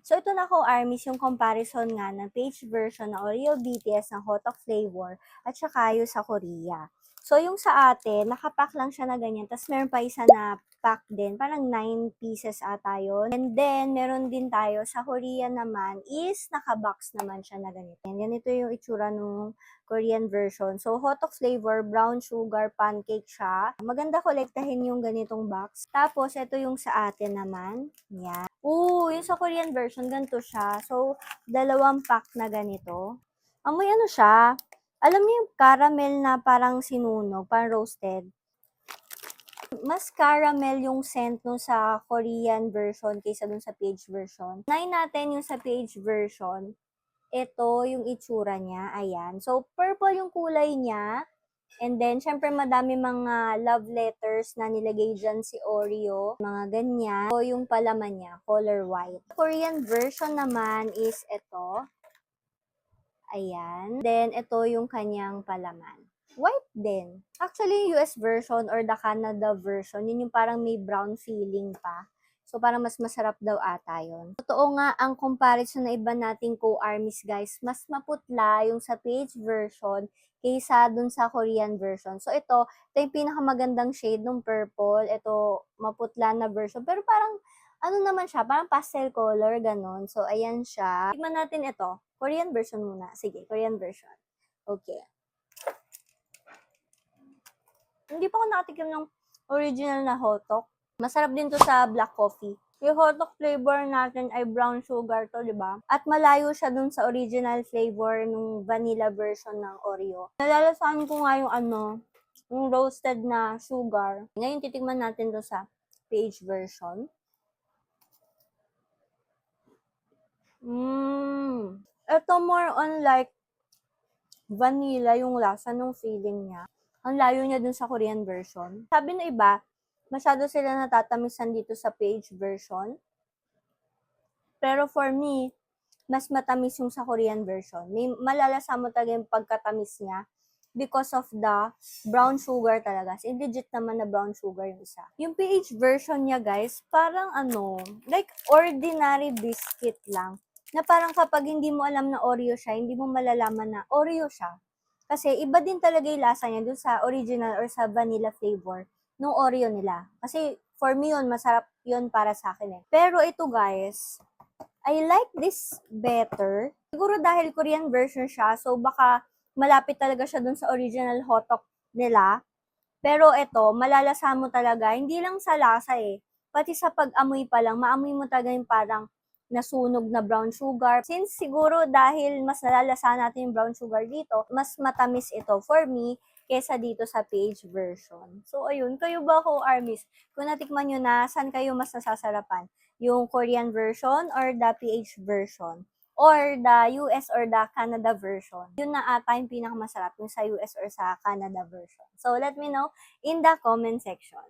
So, ito na ko, Armies, yung comparison nga ng page version ng Oreo BTS ng Hotok flavor at saka yung sa Korea. So, yung sa atin, nakapack lang siya na ganyan. Tapos, meron pa isa na pack din. Parang 9 pieces ata yun. And then, meron din tayo sa Korea naman is nakabox naman siya na ganito. And ganito yung itsura nung Korean version. So, Hotok flavor, brown sugar, pancake siya. Maganda kolektahin yung ganitong box. Tapos, ito yung sa atin naman. Yan. Yung sa Korean version, ganito siya. So, 2 pack na ganito. Amoy ano siya? Alam niyo yung caramel na parang sinunog, parang roasted? Mas caramel yung scent nung sa Korean version kaysa dun sa page version. Unahin natin yung sa page version. Ito yung itsura niya. Ayan. So, purple yung kulay niya. And then, syempre, madami mga love letters na nilagay dyan si Oreo. Mga ganyan. So, yung palaman niya, color white. Korean version naman is ito. Ayan. Then, ito yung kanyang palaman. White din. Actually, US version or the Canada version, yun yung parang may brown feeling pa. So, parang mas masarap daw ata yun. Totoo nga, ang comparison na iba nating co-armies, guys, mas maputla yung sa page version kaysa dun sa Korean version. So, ito yung pinakamagandang shade ng purple. Ito, maputla na version. Pero parang, ano naman siya, parang pastel color, ganon. So, ayan siya. Tignan natin ito. Korean version muna. Sige, Korean version. Okay. Hindi pa ako nakatikim ng original na hotok. Masarap din to sa black coffee. Yung hotok flavor natin ay brown sugar to, di ba? At malayo siya dun sa original flavor ng vanilla version ng Oreo. Nalalasahan ko nga yung roasted na sugar. Ngayon, titikman natin to sa page version. Ito more on like vanilla yung lasa ng feeling niya. Ang layo niya dun sa Korean version. Sabi ng iba, masyado sila natatamisan dito sa page version. Pero for me, mas matamis yung sa Korean version. May malalasa mo talaga yung pagkatamis niya because of the brown sugar talaga. So, legit naman na brown sugar yung isa. Yung PH version niya, guys, parang like ordinary biscuit lang. Na parang kapag hindi mo alam na Oreo siya, hindi mo malalaman na Oreo siya. Kasi iba din talaga yung lasa niya dun sa original or sa vanilla flavor ng Oreo nila. Kasi for me yun, masarap yun para sa akin eh. Pero ito guys, I like this better. Siguro dahil Korean version siya, so baka malapit talaga siya dun sa original hotok nila. Pero ito, malalasa mo talaga, hindi lang sa lasa eh. Pati sa pag-amoy pa lang, maamoy mo talaga yung parang nasunog na brown sugar. Since siguro dahil mas nalalasa natin yung brown sugar dito, mas matamis ito for me kesa dito sa page version. So ayun, kayo ba ko armies? Kung natikman nyo na, saan kayo mas nasasarapan? Yung Korean version or the PH version? Or the US or the Canada version. Yun na ata yung pinakamasarap, yung sa US or sa Canada version. So, let me know in the comment section.